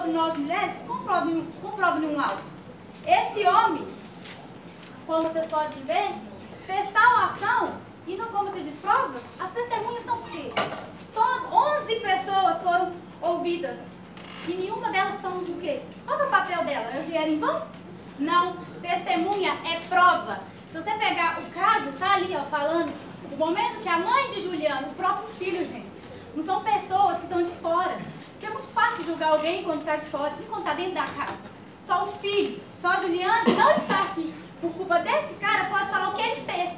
sobre nós mulheres, comprove num laudo. Esse homem, como vocês podem ver, fez tal ação e não, como se diz, provas. As testemunhas são o quê? 11 pessoas foram ouvidas e nenhuma delas são o quê? Qual é o papel delas? Elas vieram em vão? Não. Testemunha é prova. Se você pegar o caso, tá ali, ó, falando o momento que a mãe de Juliana, o próprio filho, gente, não são pessoas que estão de fora. Porque é muito fácil julgar alguém quando está de fora e quando está dentro da casa. Só o filho, só a Juliana não está aqui. Por culpa desse cara, pode falar o que ele fez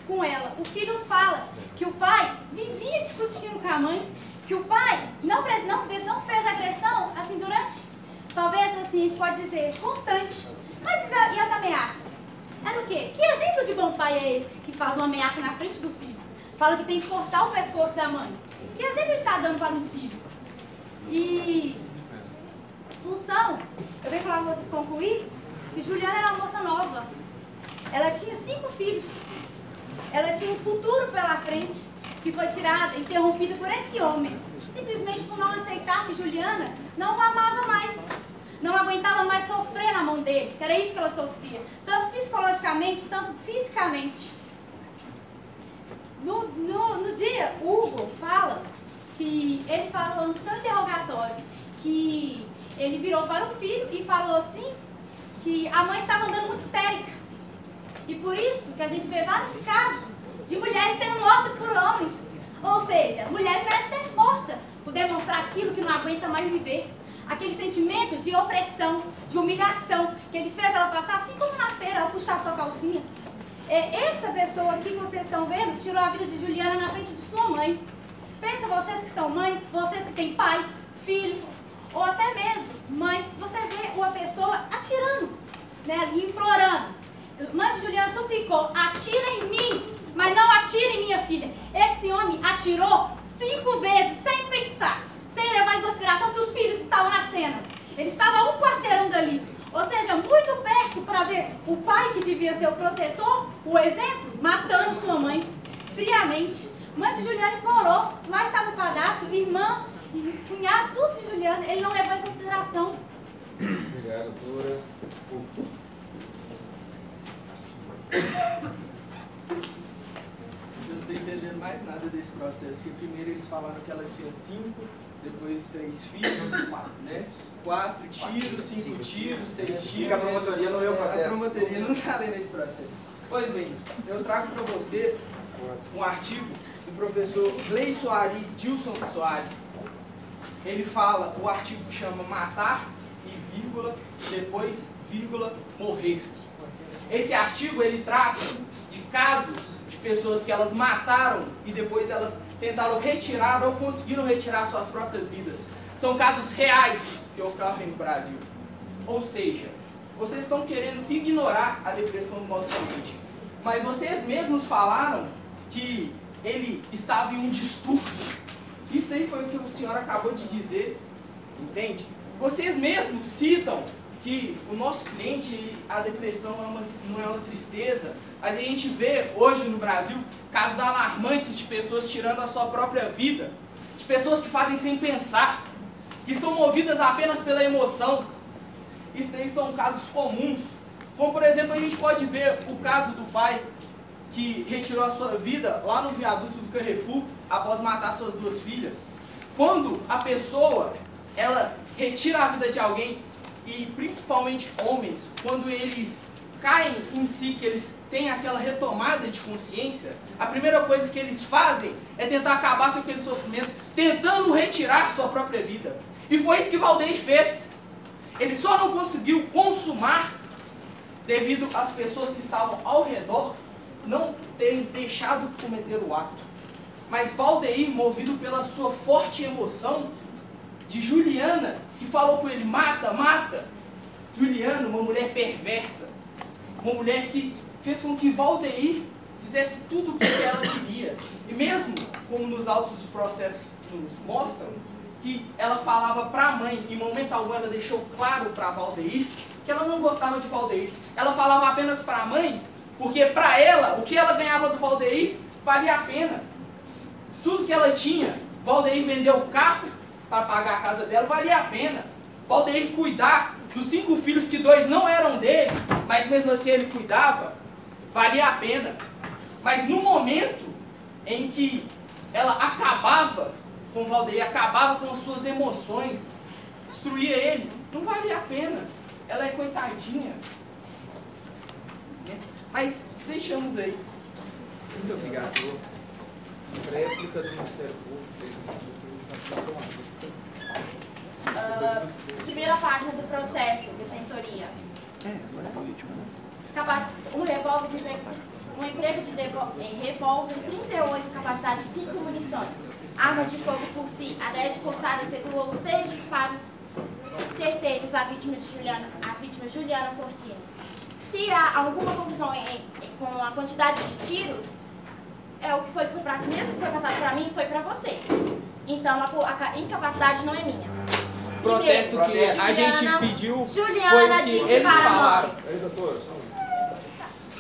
com ela. O filho fala que o pai vivia discutindo com a mãe, que o pai não fez agressão, assim, durante, talvez, assim, a gente pode dizer, constante. Mas e as ameaças? Era o quê? Que exemplo de bom pai é esse que faz uma ameaça na frente do filho? Fala que tem que cortar o pescoço da mãe. Que exemplo ele está dando para um filho? E função, eu venho falar para vocês concluir, que Juliana era uma moça nova. Ela tinha 5 filhos. Ela tinha um futuro pela frente, que foi tirada, interrompida por esse homem. Simplesmente por não aceitar que Juliana não o amava mais. Não aguentava mais sofrer na mão dele, que era isso que ela sofria. Tanto psicologicamente, tanto fisicamente. No dia, Hugo fala que ele falou no seu interrogatório que ele virou para o filho e falou assim que a mãe estava andando muito histérica. E por isso que a gente vê vários casos de mulheres sendo mortas por homens. Ou seja, mulheres merecem ser mortas por demonstrar aquilo que não aguenta mais viver. Aquele sentimento de opressão, de humilhação que ele fez ela passar, assim como na feira, ela puxar sua calcinha. Essa pessoa aqui que vocês estão vendo tirou a vida de Juliana na frente de sua mãe. Pensa vocês que são mães, vocês que têm pai, filho, ou até mesmo mãe, você vê uma pessoa atirando, né, implorando. Mãe de Juliana suplicou, atira em mim, mas não atira em minha filha. Esse homem atirou 5 vezes, sem pensar, sem levar em consideração que os filhos estavam na cena. Ele estava a um quarteirão dali, ou seja, muito perto para ver o pai que devia ser o protetor, o exemplo, matando sua mãe, friamente. Mãe de Juliana implorou, lá estava o padrasto, irmã, cunhado, tudo de Juliana, ele não levou em consideração. Obrigado, doutora. Eu não estou entendendo mais nada desse processo, porque primeiro eles falaram que ela tinha 5, depois 3 filhos, né? 4 tiros, 5 tiros, 6 tiros. A promotoria não leu o processo. A promotoria não está lendo esse processo. Pois bem, eu trago para vocês um artigo do professor Gleison Soares, Dilson Soares. Ele fala, o artigo chama Matar e vírgula, depois vírgula, morrer. Esse artigo ele trata de casos de pessoas que elas mataram e depois elas tentaram retirar ou conseguiram retirar suas próprias vidas. São casos reais que ocorrem no Brasil. Ou seja, vocês estão querendo ignorar a depressão do nosso ambiente. Mas vocês mesmos falaram que ele estava em um distúrbio. Isso daí foi o que o senhor acabou de dizer, entende? Vocês mesmos citam que o nosso cliente, a depressão não é uma tristeza, mas a gente vê hoje no Brasil casos alarmantes de pessoas tirando a sua própria vida, de pessoas que fazem sem pensar, que são movidas apenas pela emoção. Isso daí são casos comuns, como por exemplo a gente pode ver o caso do pai que retirou a sua vida lá no viaduto do Carrefour após matar suas 2 filhas. Quando a pessoa, ela retira a vida de alguém, e principalmente homens, quando eles caem em si, que eles têm aquela retomada de consciência, a primeira coisa que eles fazem é tentar acabar com aquele sofrimento, tentando retirar sua própria vida. E foi isso que Valdeir fez. Ele só não conseguiu consumar devido às pessoas que estavam ao redor não terem deixado de cometer o ato. Mas Valdeir, movido pela sua forte emoção de Juliana, que falou com ele, mata, mata. Juliana, uma mulher perversa, uma mulher que fez com que Valdeir fizesse tudo o que ela queria. E mesmo, como nos autos do processo nos mostram, que ela falava para a mãe, em momento algum ela deixou claro para Valdeir, que ela não gostava de Valdeir. Ela falava apenas para a mãe, porque para ela, o que ela ganhava do Valdeir valia a pena. Tudo que ela tinha, Valdeir vendeu o carro para pagar a casa dela, valia a pena. Valdeir cuidar dos 5 filhos que 2 não eram dele, mas mesmo assim ele cuidava, valia a pena. Mas no momento em que ela acabava com Valdeir, acabava com as suas emoções, destruía ele, não valia a pena. Ela é coitadinha. Mas deixamos aí. Muito obrigado. Réplica do Ministério Público. Primeira página do processo, defensoria. Um revólver de um emprego de revólver 38, capacidade de 5 munições. Arma de fogo por si, adrede cortada, efetuou 6 disparos certeiros à vítima Juliana Fortini. Se há alguma confusão com a quantidade de tiros, é o que foi mesmo que foi passado para mim, foi para você. Então a incapacidade não é minha. Protesto que a gente pediu Juliana foi que eles falaram.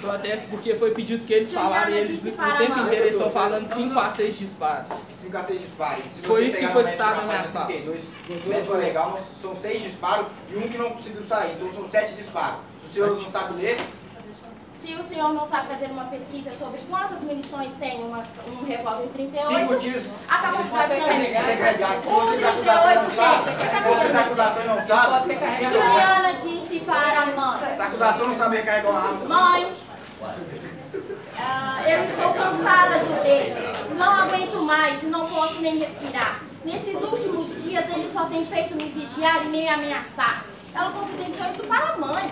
Protesto porque foi pedido que eles falaram e eles o tempo inteiro eles estão falando 5 a 6 disparos. 5 a 6 disparos. Foi isso que foi citado na minha fala. No médico legal são 6 disparos e um que não conseguiu sair, então são 7 disparos. Se o senhor não sabe ler... Se o senhor não sabe fazer uma pesquisa sobre quantas munições tem um revólver 38, 5 tiros. a capacidade não é minha. Se vocês acusações não sabem... Juliana disse para a mãe. Essa acusação não sabe recarregar uma arma. Mãe, eu estou cansada do dele. Não aguento mais e não posso nem respirar. Nesses últimos dias ele só tem feito me vigiar e me ameaçar. Ela confidenciou isso para a mãe.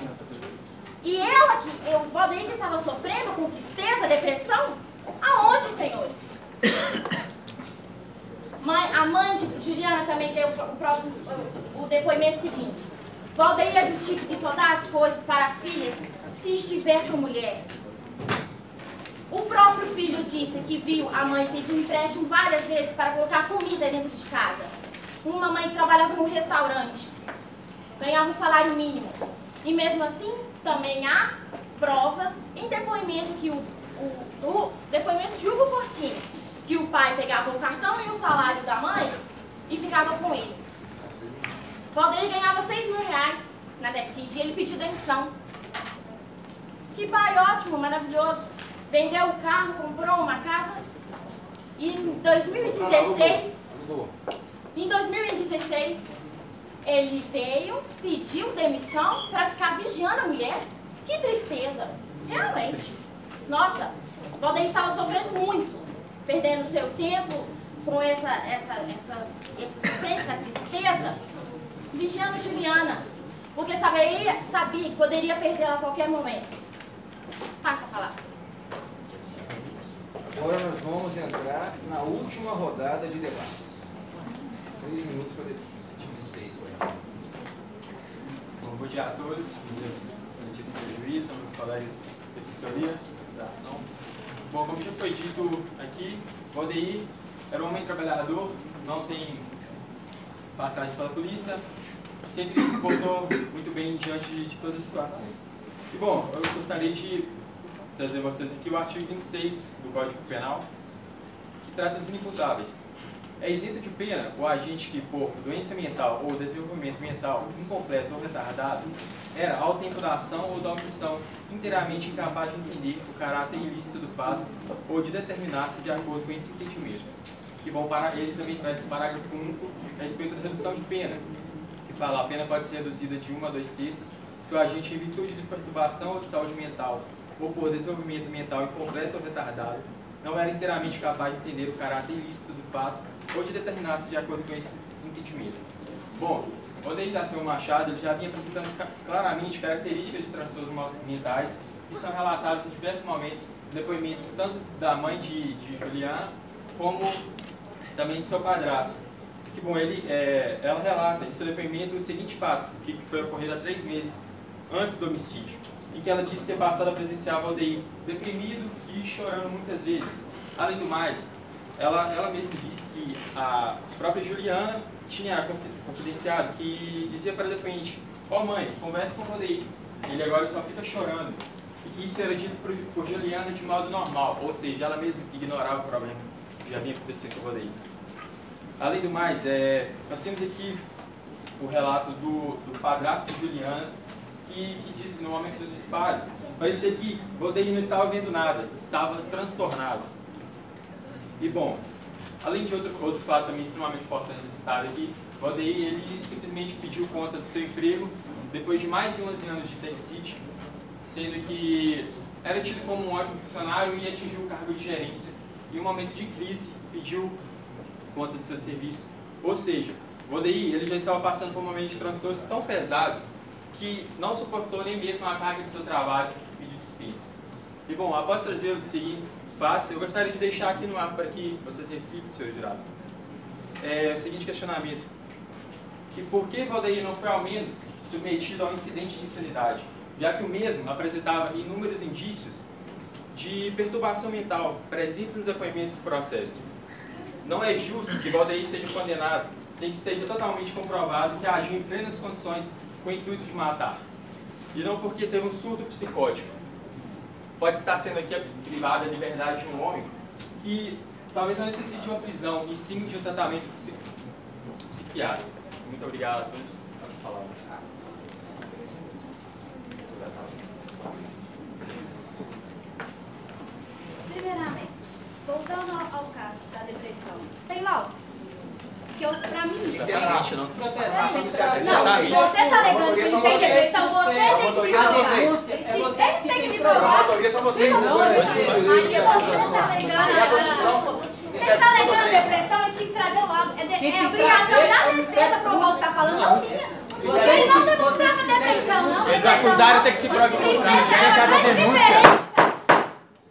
E ela, o Valdeir que estava sofrendo com tristeza, depressão, aonde, senhores? A mãe de Juliana também deu o depoimento seguinte. Valdeir é do tipo que só dá as coisas para as filhas se estiver com mulher. O próprio filho disse que viu a mãe pedir empréstimo várias vezes para colocar comida dentro de casa. Uma mãe que trabalhava num restaurante, ganhava um salário mínimo. E mesmo assim, também há provas em depoimento que o depoimento de Hugo Fortini, que o pai pegava o cartão e o salário da mãe e ficava com ele. Valdeir ganhava R$6.000 na Dexid e ele pediu demissão. Que pai ótimo, maravilhoso. Vendeu o carro, comprou uma casa e em 2016, ele veio, pediu demissão para ficar vigiando a mulher. Que tristeza, realmente. Nossa, o Valdeir estava sofrendo muito, perdendo seu tempo com essa sofrência, essa tristeza, vigiando Juliana, porque sabia que poderia perdê-la a qualquer momento. Passa a palavra. Agora nós vamos entrar na última rodada de debates. 3 minutos para debater. Bom dia a todos, excelentíssimo senhor juiz, meus colegas de defensoria, acusação. Bom, como já foi dito aqui, Valdeir era um homem trabalhador, não tem passagem pela polícia, sempre se portou muito bem diante de todas as situações. E bom, eu gostaria de trazer a vocês aqui o artigo 26 do Código Penal, que trata dos inimputáveis. É isento de pena o agente que, por doença mental ou desenvolvimento mental incompleto ou retardado, era, ao tempo da ação ou da omissão, inteiramente incapaz de entender o caráter ilícito do fato ou de determinar-se de acordo com esse entendimento. E bom, para ele também traz o parágrafo único a respeito da redução de pena, que fala a pena pode ser reduzida de 1 a 2 terços, que o agente, em virtude de perturbação ou de saúde mental ou por desenvolvimento mental incompleto ou retardado, não era inteiramente capaz de entender o caráter ilícito do fato ou de determinar-se de acordo com esse entendimento. Bom, Valdeir da Silva Machado ele já vinha apresentando claramente características de transtornos mentais que são relatadas em diversos momentos, depoimentos tanto da mãe de Juliana como também de seu padrasto. Que bom, ela relata em seu depoimento o seguinte fato, que foi ocorrido há 3 meses antes do homicídio, em que ela disse ter passado a presenciar Valdeir deprimido e chorando muitas vezes. Além do mais, ela mesma disse que a própria Juliana tinha confidenciado, que dizia para a depoente: ó mãe, converse com o Valdeir, ele agora só fica chorando. E que isso era dito por Juliana de modo normal, ou seja, ela mesma ignorava o problema que já vinha acontecido com o Valdeir. Além do mais, nós temos aqui o relato do padrasto de Juliana, que disse que no momento dos disparos, parecia que Vodeir não estava vendo nada, estava transtornado. E bom, além de outro fato também extremamente importante citado aqui, Vodeir ele simplesmente pediu conta do seu emprego depois de mais de 11 anos de Tech City, sendo que era tido como um ótimo funcionário e atingiu o cargo de gerência. Em um momento de crise, pediu conta do seu serviço. Ou seja, Vodeir ele já estava passando por um momento de transtornos tão pesados que não suportou nem mesmo a carga de seu trabalho e pediu dispensa. E bom, após trazer os seguintes fatos, eu gostaria de deixar aqui no ar para que vocês reflitam, senhores jurados. O seguinte questionamento: que por que Vodeir não foi ao menos submetido ao incidente de insanidade, já que o mesmo apresentava inúmeros indícios de perturbação mental presentes nos depoimentos do processo? Não é justo que Vodeir seja condenado sem que esteja totalmente comprovado que agiu em plenas condições com o intuito de matar, e não porque teve um surto psicótico. Pode estar sendo aqui privada a liberdade de um homem que talvez não necessite de uma prisão, e sim de um tratamento psiquiátrico. Muito obrigado a todos pelas palavras. Primeiramente, voltando ao caso da depressão, tem laudo? Porque pra mim... Não, se você tá alegando que tem depressão, você tem que me provar. Vocês têm que me provar. Aí você tá alegando depressão, eu tinha que trazer o laudo. É obrigação da defesa provar o que tá falando, não minha. Vocês não demonstraram a depressão, não. Eles acusaram tem que se provar.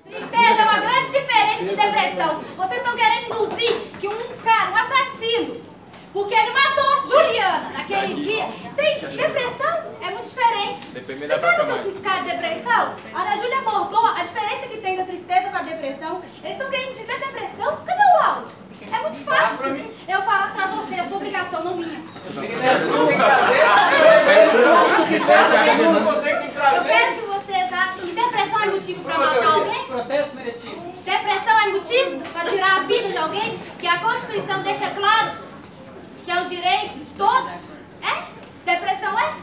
Tristeza é uma grande diferença de depressão. Vocês estão querendo induzir que um assassino, porque ele matou Juliana naquele dia, tem depressão? É muito diferente. Você sabe o significado de depressão? A Ana Júlia abordou a diferença que tem da tristeza com a depressão. Eles estão querendo dizer depressão? Cadê o áudio? É muito fácil. Eu falo atrás de você, é sua obrigação, não minha. Eu quero que vocês achem que depressão é motivo para matar alguém? Protesto meretivo. Depressão é motivo para tirar a vida de alguém? Que a Constituição deixa claro que é o direito de todos? É? Depressão é?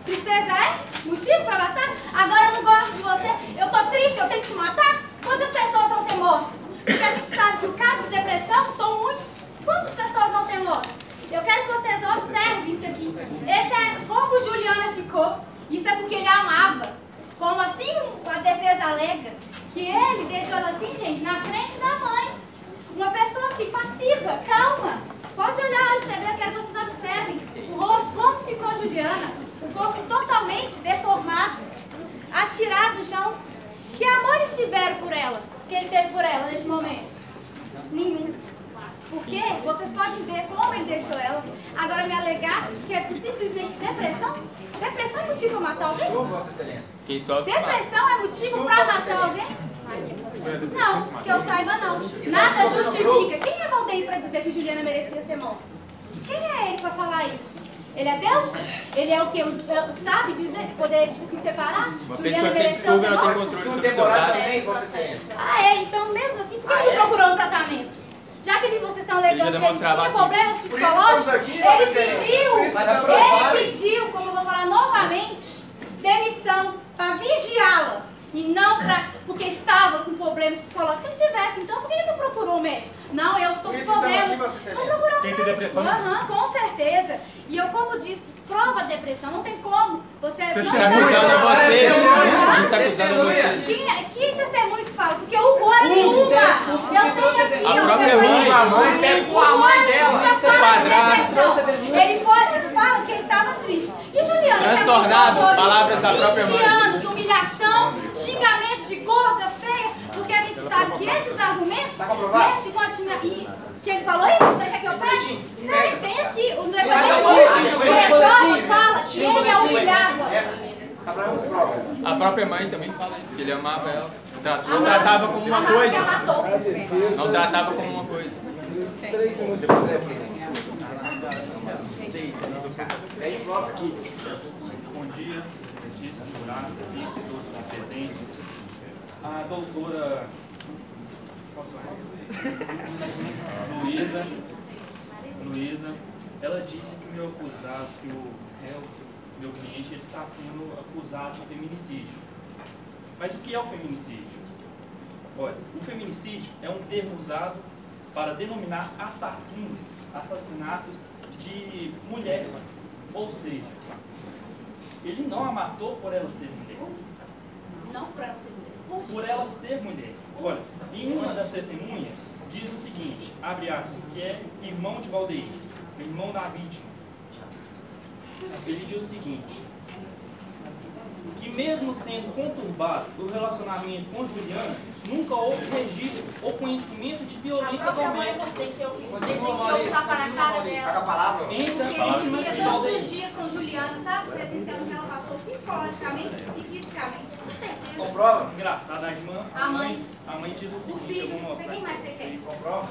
Tristeza é? Motivo para matar? Agora eu não gosto de você, eu tô triste, eu tenho que te matar? Quantas pessoas vão ser mortas? Porque a gente sabe que os casos de depressão são muitos. Quantas pessoas vão ter mortas? Eu quero que vocês observem isso aqui. Esse é como Juliana ficou. Isso é porque ele a amava. Como assim a defesa alega que ele deixou ela assim, gente, na frente da mãe. Uma pessoa assim, passiva, calma. Pode olhar, olha pra ver, eu quero que vocês observem o rosto, como ficou Juliana. O corpo totalmente deformado, atirado no chão. Que amores tiveram por ela, que ele teve por ela nesse momento? Nenhum. Porque vocês podem ver como ele deixou ela. Agora me alegar que é simplesmente depressão? Depressão é motivo para matar alguém? Vossa Excelência. Quem sofre Depressão é motivo para matar alguém? Não, que eu saiba não. Nada justifica. Quem é Vodeir para dizer que Juliana merecia ser moça? Quem é ele para falar isso? Ele é Deus? Ele é o que? Sabe dizer? Poder tipo, se separar? Uma pessoa que tem desculpa não tem controle sobre seus dados. Vossa Excelência. Ah, é? Então mesmo assim, por que ele procurou um tratamento? Já que vocês estão alegando que ele tinha problemas psicológicos, ele pediu, como eu vou falar novamente, demissão para vigiá-la. E não porque estava com problemas psicológicos. Se ele tivesse, então, por que ele não procurou o médico? Não, eu estou com problemas. Vou procurar o médico. Aham, com certeza. E eu, como disse, prova a depressão. Não tem como. Você não está acusando vocês. Não está acusando vocês. Que testemunho que fala? Porque o Gora nenhuma. Eu tenho aqui. A própria mãe. A mãe dela. Fala de depressão. Ele fala que ele estava triste. E Juliana? Transtornado. Palavras da própria mãe. 20 anos de humilhação, xingamentos de gorda, feia, porque a gente sabe que esses argumentos mexem com a time. Que ele falou isso? Você quer que eu pegue? Tem aqui. O depoimento fala que ele é humilhado. A própria mãe também fala isso, que ele amava ela. Não tratava como uma coisa. Não tratava como uma coisa. 3 minutos depois é aqui. Bom dia, petistas, jurados, todos aqui presentes. A doutora Luísa, ela disse que o meu acusado, que o réu, meu cliente, ele está sendo acusado de feminicídio. Mas o que é o feminicídio? Olha, o feminicídio é um termo usado para denominar assassinatos de mulher. Ou seja, ele não a matou por ela ser mulher. Não por ela ser mulher. Por ela ser mulher. Olha, em uma das testemunhas, diz o seguinte, abre aspas, que é irmão de Valdeir, irmão da vítima. Ele diz o seguinte, que mesmo sendo conturbado o relacionamento com Juliana, nunca houve registro ou conhecimento de violência doméstica. Taca a palavra. Entre a Porque vítima ele e vivia todos os Valdeir. dias com Juliana, sabe? Presenciando o que ela passou psicologicamente e fisicamente. Com certeza. Comprova. Engraçado, a irmã, A mãe. a mãe diz o O seguinte, eu filho. vou Você mostrar. quem mais você quer? Comprova.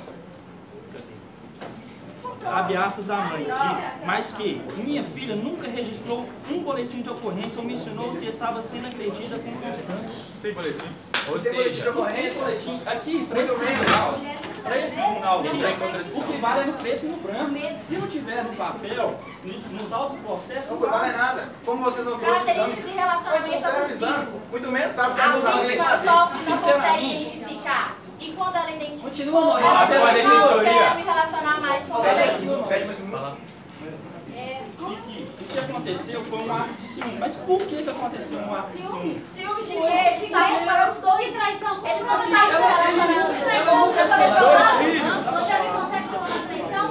Abre aspas da mãe, diz, mas que minha filha nunca registrou um boletim de ocorrência ou mencionou se estava sendo agredida com constância. Tem boletim? Ou Tem boletim de seja, ocorrência? Boletim, aqui, para esse Muito bem. tribunal, Mulher muito para esse bem. tribunal aqui, Não tem contradição. o que vale é no preto e no branco. Se não tiver no papel, nos autos do processo, Não não vale vale. nada. Como vocês não trouxeram Característica de relacionamento abusivo. muito menos sabe o que A abusador tem que vítima fazer. sofre e não consegue Sinceramente. identificar. E quando ela identifica, Continua, mãe. ela Sabe qual é a não defensoria? quer me relacionar mais com Pede ela. mais um, pede mais um. Fala. O que aconteceu foi um ato de ciúme. Mas por que aconteceu um ato de ciúme? Ciúme de eles saíram para os dois. Que traição? Eles não estavam se relacionando. Que traição? Ela Você nunca você não consegue falar traição?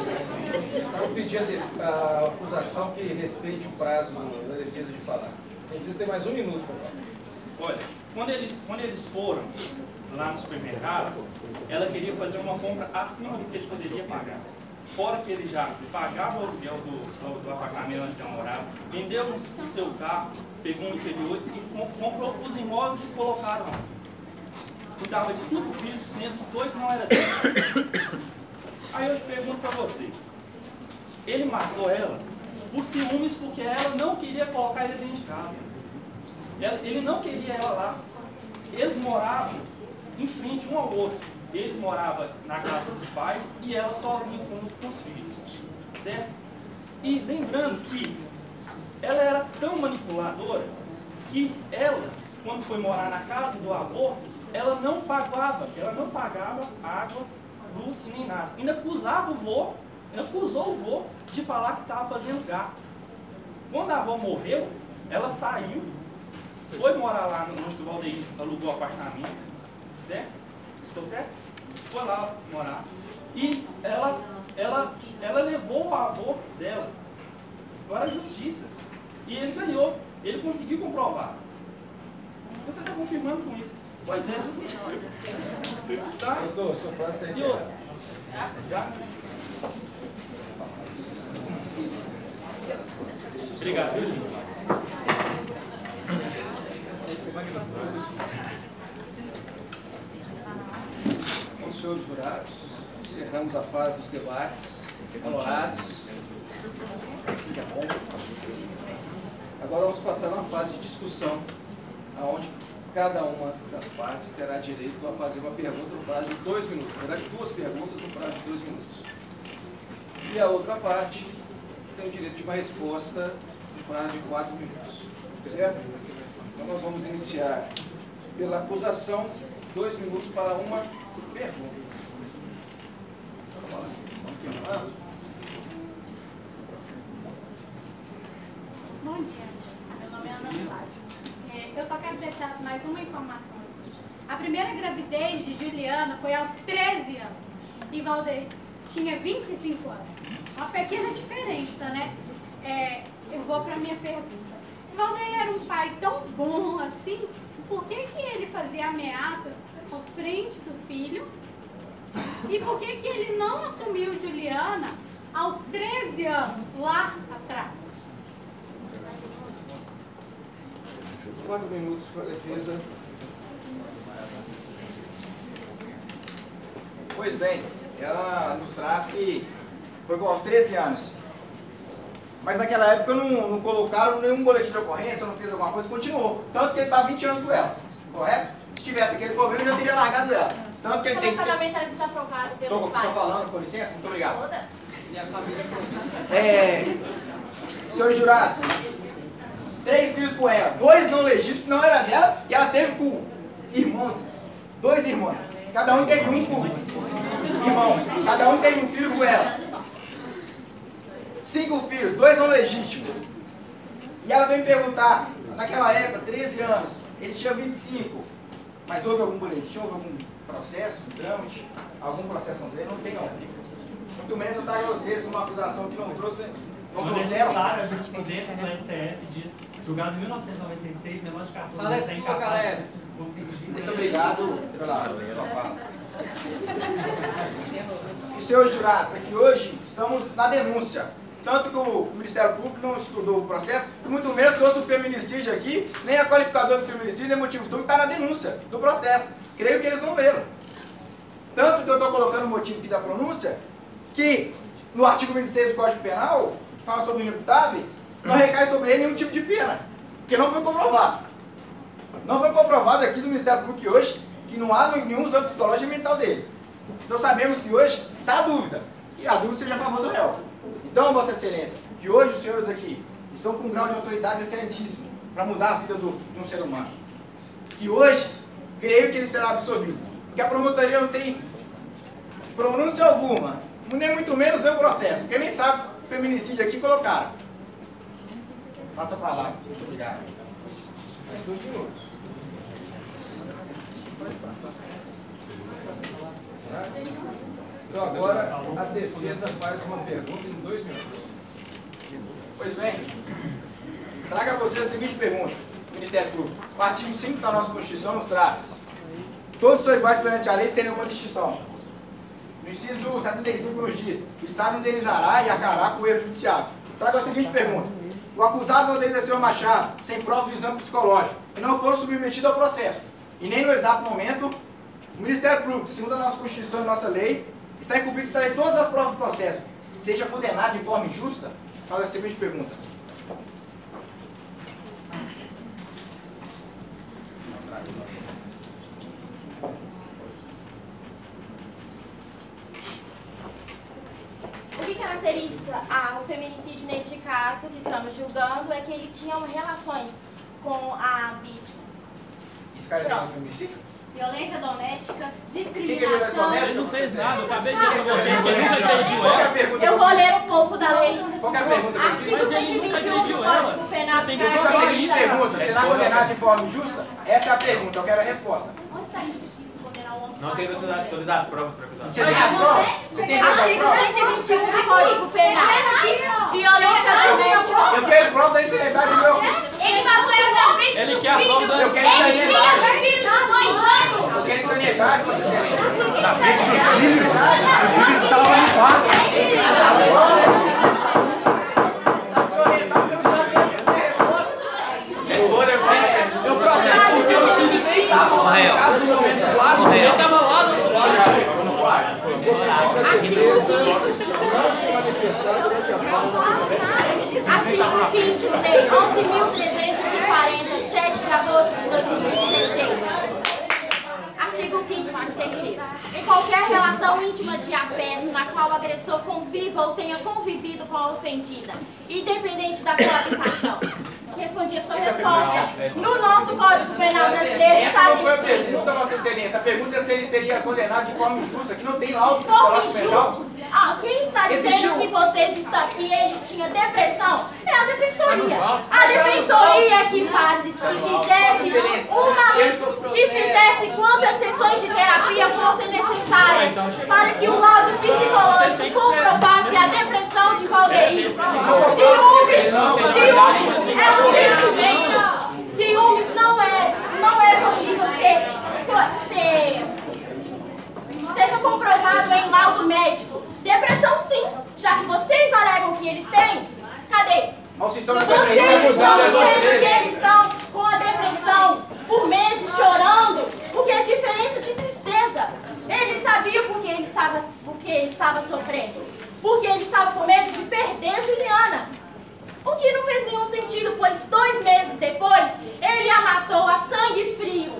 Eu pedi a acusação que respeite o prazo da defesa de falar. A defesa tem mais um minuto para falar. Olha, quando eles foram lá no supermercado, ela queria fazer uma compra acima do que eles poderiam pagar. Fora que ele já pagava o aluguel do apartamento onde ela morava, vendeu o seu carro, pegou um interior e comprou os imóveis e colocaram lá. Cuidava de 5 filhos, sendo que 2 não eram dele. Aí eu te pergunto para vocês, ele matou ela por ciúmes porque ela não queria colocar ele dentro de casa. Ele não queria ela lá. Eles moravam em frente um ao outro. Ele morava na casa dos pais e ela sozinha com os filhos. Certo? E lembrando que ela era tão manipuladora que ela, quando foi morar na casa do avô, ela não pagava água, luz e nem nada. Ainda acusava o vô, acusou o vô de falar que estava fazendo gato. Quando a avó morreu, ela saiu, foi morar lá onde o Valdeir alugou o apartamento, certo? Estou certo? Foi lá morar. E ela levou o avô dela para a justiça. E ele ganhou. Ele conseguiu comprovar. Você está confirmando com isso. Pois é. Tá? Doutor, seu prazo está E encerrado. outra? Já? Obrigado, viu, gente? Com os senhores jurados, encerramos a fase dos debates colorados. Assim que é bom. Agora vamos passar a uma fase de discussão, onde cada uma das partes terá direito a fazer uma pergunta no prazo de 2 minutos. Na verdade, 2 perguntas no prazo de 2 minutos. E a outra parte tem o direito de uma resposta no prazo de 4 minutos. Certo? Então nós vamos iniciar pela acusação, 2 minutos para uma pergunta. Bom dia, meu nome é Ana Flávia. Eu só quero deixar mais uma informação. A primeira gravidez de Juliana foi aos 13 anos e Valdeir tinha 25 anos. Uma pequena diferença, né? Eu vou para a minha pergunta. Valdeir era um pai tão bom assim, por que ele fazia ameaças à frente do filho? E por que ele não assumiu Juliana aos 13 anos, lá atrás? 4 minutos para a defesa. Pois bem, ela nos traz que foi aos 13 anos. Mas naquela época não colocaram nenhum boletim de ocorrência, não fez alguma coisa, continuou. Tanto que ele está 20 anos com ela, correto? Se tivesse aquele problema, eu já teria largado ela. Tanto que ele O tem que... relacionamento era desaprovado pelos pais. Estou falando, com licença, muito obrigado. Toda? Senhores jurados, 3 filhos com ela, 2 não legítimos, que não era dela, e ela teve com irmãos, 2 irmãos, cada um teve um irmão, cada um teve um filho com ela. 5 filhos, 2 não legítimos. E ela vem perguntar, naquela época, 13 anos, ele tinha 25, mas houve algum boletim, houve algum processo, trâmite, algum processo contra ele? Não tem, não. Muito menos eu trago a vocês com uma acusação que não trouxeram. No necessário, a jurisprudência do STF diz, julgado em 1996, menor de 14 anos é incapaz de conseguir. Muito obrigado pela sua fala. E senhores jurados, aqui hoje estamos na denúncia. Tanto que o Ministério Público não estudou o processo, e muito menos trouxe o feminicídio aqui, nem a qualificadora do feminicídio, nem motivo estudo, está na denúncia do processo. Creio que eles não leram. Tanto que eu estou colocando o motivo aqui da pronúncia, que no artigo 26 do Código Penal, que fala sobre inimputáveis, não recai sobre ele nenhum tipo de pena, porque não foi comprovado. Não foi comprovado aqui no Ministério Público hoje que não há nenhum exame psicológico e mental dele. Então sabemos que hoje está a dúvida, e a dúvida seja a favor do réu. Então, Vossa Excelência, que hoje os senhores aqui estão com um grau de autoridade excelentíssimo para mudar a vida de um ser humano. Que hoje, creio que ele será absolvido. Que a promotoria não tem pronúncia alguma, nem muito menos vê o processo, porque nem sabe o feminicídio aqui colocaram. Passa a palavra. Muito obrigado. Então agora a defesa faz uma pergunta em 2 minutos. Pois bem, traga a vocês a seguinte pergunta, Ministério Público. O artigo 5 da nossa Constituição nos traz: todos são iguais perante a lei sem nenhuma distinção. No inciso 75 nos diz: o Estado indenizará e arcará com o erro judiciário. Traga a seguinte pergunta: o acusado não exerceu machado sem prova de exame psicológico e não foram submetidos ao processo, e nem no exato momento, o Ministério Público, segundo a nossa Constituição e nossa lei, está incumbido de extrair todas as provas do processo, seja condenado de forma injusta? Faz a seguinte pergunta. O que caracteriza o feminicídio neste caso que estamos julgando é que ele tinha relações com a vítima. Esse cara tem um feminicídio? Violência doméstica, Quem que é violência discriminação. doméstica? Não fez nada, eu acabei de dizer pra vocês que ele nunca agrediu Qual que é a ela. pergunta? Eu vou ler um pouco da lei. Qual que é a pergunta? Artigo Mas ele nunca 121 do agrediu ela. Código Penal Tem que Então, a seguinte caracteriza. pergunta: será condenado de forma injusta? Essa é a pergunta, eu quero a resposta. Onde está a injustiça em condenar um homem? Não tem todas as provas para acusar. Você tem as provas? Você tem as Artigo provas? 121 do Código Penal. Violência doméstica. Eu quero prova da insanidade do meu. Ele matou ele na frente Ele dos quer a prova filhos. da- Eu quero Ele tinha insanidade. um filho de 2 anos. Eu quero insanidade, Vossa Excelência. Ele estava lá do outro lado. Artigo 5º, Lei 11.340, 7 de agosto de 2016. Artigo 5º, parágrafo 3º. Em qualquer relação íntima de afeto na qual o agressor conviva ou tenha convivido com a ofendida, independente da coabitação. Respondi a sua resposta. No nosso Código Penal brasileiro Essa não foi a está escrito. pergunta, Vossa Excelência. A pergunta é se ele seria condenado de forma injusta, que não tem laudo psicológico mental. Quem está dizendo Existiu. que vocês estão que ele tinha depressão é a defensoria. A defensoria que fizesse quantas sessões de terapia fossem necessárias para que o laudo psicológico comprovasse a depressão de Valdeir. Ciúmes é um sentimento. Ciúmes não é possível seja comprovado em laudo médico. Depressão sim, já que vocês alegam que eles têm. Cadê? Olha o sintoma da Vocês depressão. estão dizendo que eles estão com a depressão por meses chorando, porque é diferença de tristeza. Ele sabia porque ele estava sofrendo. Porque ele estava com medo de perder Juliana. O que não fez nenhum sentido, pois 2 meses depois, ele a matou a sangue frio.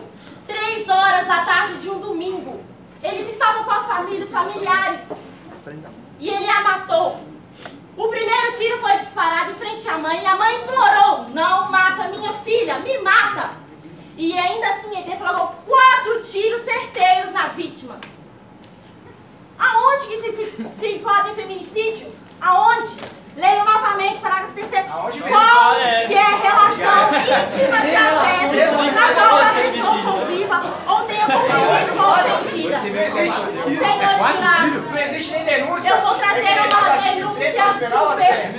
3 horas da tarde de um domingo. Eles estavam com as famílias familiares. E ele a matou. feminicídio? Aonde? Leio novamente, parágrafo 3º. Aonde mesmo? Qual que é a relação íntima de afeto na qual a pessoa conviva ou tenha convivência com a ofendida? Senhor jurado, Não existe nem denúncia. eu vou trazer uma denúncia super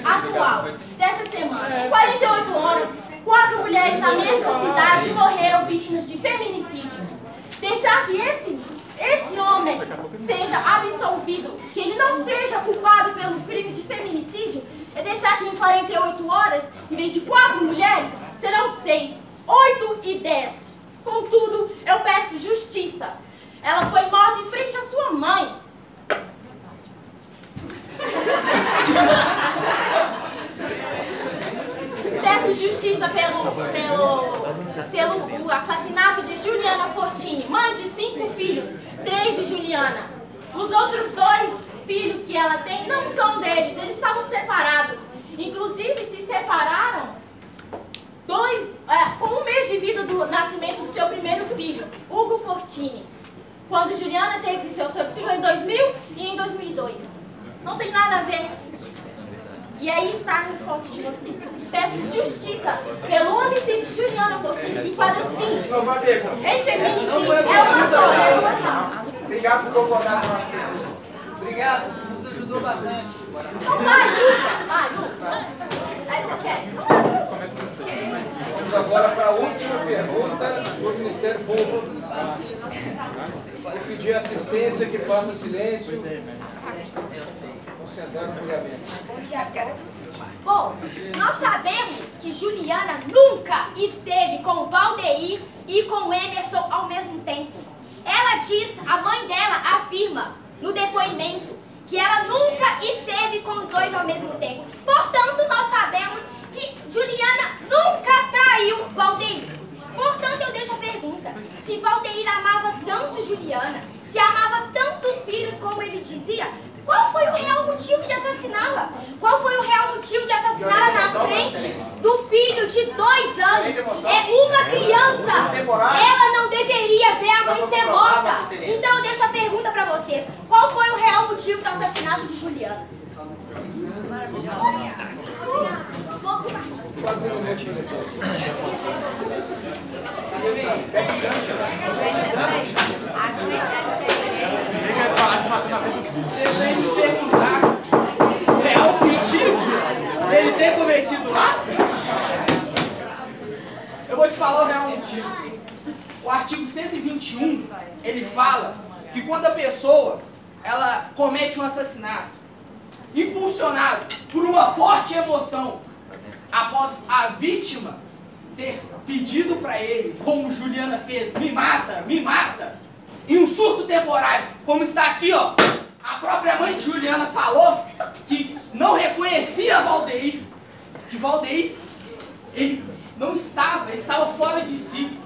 atual dessa semana. Em 48 horas, 4 mulheres na mesma cidade morreram vítimas de feminicídio. Deixar que esse homem seja absolvido, que ele não seja culpado pelo crime de feminicídio, é deixar que em 48 horas, em vez de 4 mulheres, serão 6, 8 e 10. Contudo, eu peço justiça. Ela foi morta em frente à sua mãe. Peço justiça pelo assassinato de Juliana Fortini, mãe de 5 filhos, 3 de Juliana. Os outros 2 filhos que ela tem não são deles, eles estavam separados. Inclusive, se separaram com 1 mês de vida do nascimento do seu primeiro filho, Hugo Fortini. Quando Juliana teve seus filhos em 2000 e em 2002. Não tem nada a ver. E aí está a resposta de vocês. Peço justiça pelo homicídio de Juliana Fortini, que enquadra sim em feminicídio. É uma só. Obrigado por concordar com nós. Obrigado, nos ajudou bastante. Então vai, Lusa. Aí você quer. Vamos agora para a última pergunta do Ministério Público. Vou pedir assistência que faça silêncio. Concentrar no julgamento. Bom dia a todos. Bom, nós sabemos que Juliana nunca esteve com Valdeir e com Emerson ao mesmo tempo. Ela diz, a mãe dela afirma no depoimento que ela nunca esteve com os dois ao mesmo tempo. Portanto, nós sabemos que Juliana nunca traiu Valdeir. Portanto, eu deixo a pergunta. Se Valdeir amava tanto Juliana, se amava tantos filhos como ele dizia, qual foi o real motivo de assassiná-la? Qual foi o real motivo de assassiná-la na frente do filho de 2 anos? É uma criança. Ela não deveria ver a mãe ser morta. Então eu deixo a pergunta pra vocês. Qual foi o real motivo do assassinato de Juliana? Você quer falar que passa na frente do filho? Você vem me perguntar o real motivo dele ter cometido atos? Eu vou te falar o real motivo. O artigo 121, ele fala que quando a pessoa ela comete um assassinato, impulsionado por uma forte emoção, após a vítima ter pedido para ele, como Juliana fez, me mata, em um surto temporário, como está aqui, ó, a própria mãe de Juliana falou que não reconhecia Valdeir, que Valdeir, ele não estava, ele estava fora de si,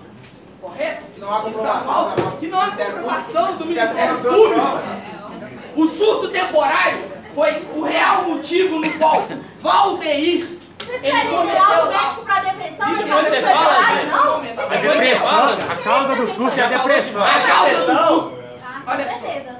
correto? Que não há comprovação. Que não há comprovação do Ministério Público. O surto temporário foi o real motivo no qual Valdeir Vocês querem ir ao médico para depressão? Isso você fala, não? A depressão, a causa do surto é a depressão. A causa do surto. Olha Com só. certeza.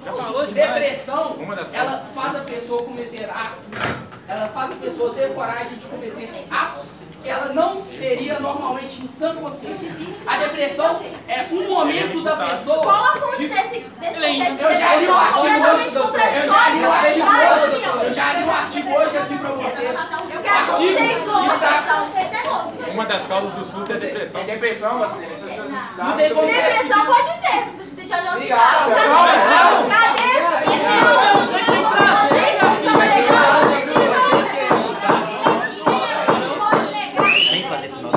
Já falou demais. Depressão, Uma das ela faz a pessoa cometer atos, ela faz a pessoa ter coragem de cometer atos que ela não teria normalmente em sã consciência. A depressão é um momento da pessoa... Qual a fonte desse conceito de Eu já li o artigo hoje, completamente eu já li o artigo contraditório? hoje, eu já li o artigo hoje aqui pra vocês. Eu quero conceito, Destaca. conceito é novo. Uma das causas do surto é a depressão. É depressão, assim. Não tem como Depressão pode ser. Deixa eu não Obrigado.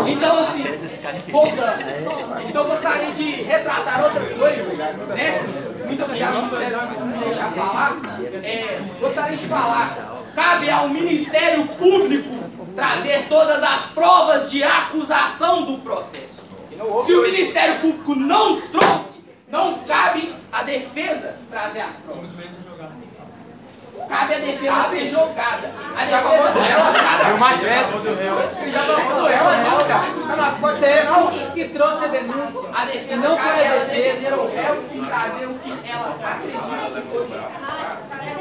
Então, assim, voltando. Então, eu gostaria de retratar outra coisa, né? Muito obrigado por me deixar falar. Gostaria de falar, cabe ao Ministério Público trazer todas as provas de acusação do processo. Se o Ministério Público não trouxe, não cabe à defesa trazer as provas. Cabe a defesa ser jogada. A defesa não é jogada. Uma greve do réu. Você já falou ela, não, cara. Não pode ser, não. Que trouxe a denúncia. A defesa Não cabe foi a ela defesa. defender o réu e trazer o que ela acredita que foi.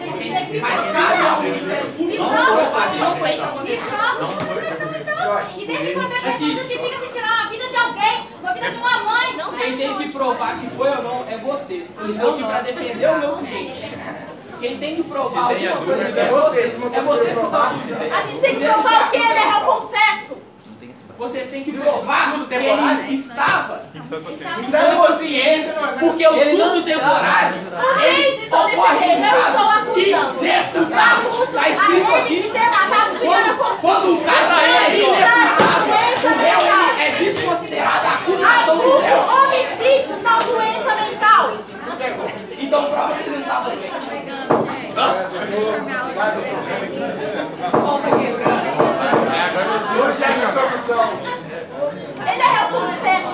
matéria de direito. Mas cabe ao Ministério Público provar que não foi isso que aconteceu. E desde quando a pessoa justifica se tirar a vida de alguém, a vida de uma mãe? Não Quem tem que provar que foi ou não é vocês. Eu estou aqui para defender o meu cliente. Quem tem que provar alguma coisa é vocês. É vocês que estão aqui. A gente tem que provar o que ele é, eu confesso. Vocês têm que provar que ele estava em sã consciência, porque o surto temporário Vocês estão defendendo, eu estou acusando. Está escrito aqui, de ter matado Juliana Fortini. quando o caso é inimputável, o réu é desconsiderado a acusação do réu. Acuso homicídio, não doença mental. Então prova que ele não estava doente. Hoje é a solução. Ele é eu confesso.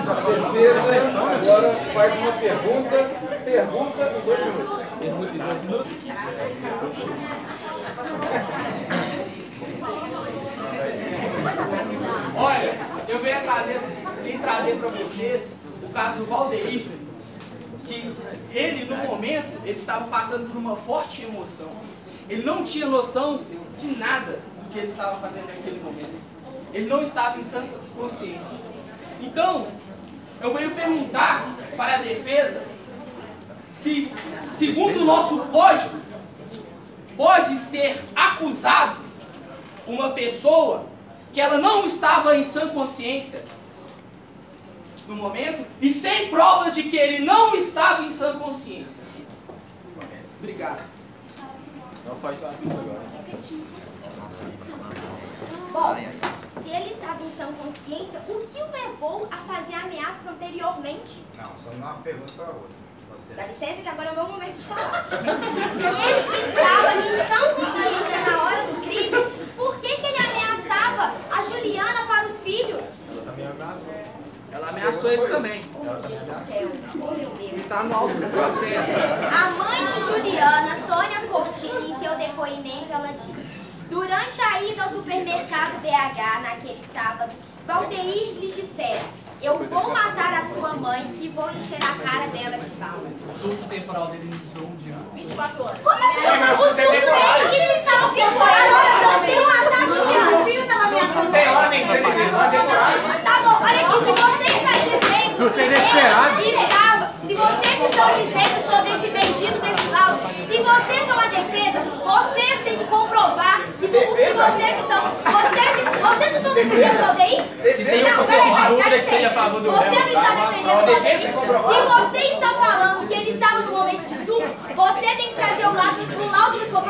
A defesa agora faz uma pergunta em 2 minutos. Pergunta em 2 minutos. Olha, eu vim trazer para vocês o caso do Valdeir, que ele, no momento, ele estava passando por uma forte emoção. Ele não tinha noção de nada do que ele estava fazendo naquele momento. Ele não estava em sã consciência. Então, eu venho perguntar para a defesa se, segundo o nosso código, pode ser acusado uma pessoa que ela não estava em sã consciência no momento e sem provas de que ele não estava em sã consciência. Obrigado. Não pode falar assim agora. Bom, se ele estava em sã consciência, o que o levou a fazer ameaças anteriormente? Não, só uma pergunta para a outra. Dá licença que agora é o meu momento de falar. Se ele estava em sã consciência na hora do crime, por que ele ameaçava a Juliana para os filhos? Ela também ameaçou. Ela ameaçou ele também. Meu Deus do céu, meu Deus. Ele está no alto do processo. A mãe de Juliana, Sônia Fortini, em seu depoimento, ela diz: durante a ida ao supermercado BH naquele sábado, Valdeir lhe dissera: eu vou matar a sua mãe e vou encher a cara dela de balas. O surto temporal dele iniciou um dia antes. 24 horas. Como assim? O surto dele iniciava 24 horas antes de matar a Juliana. O filho estava ameaçando. Tem hora nem tinha ninguém, só temporário. Tá bom, olha aqui, se você está dizendo Surto inesperado. que ele estava, se vocês estão dizendo sobre esse bendito desse laudo, se vocês são a defesa, vocês têm que comprovar que no que vocês estão. Vocês estão defendendo o Valdeir? Se tem uma pessoa de dúvida que seja a favor do réu, você não está defendendo o Valdeir? Se você está falando que ele estava no momento de surto, você tem que trazer o laudo dos comprovados.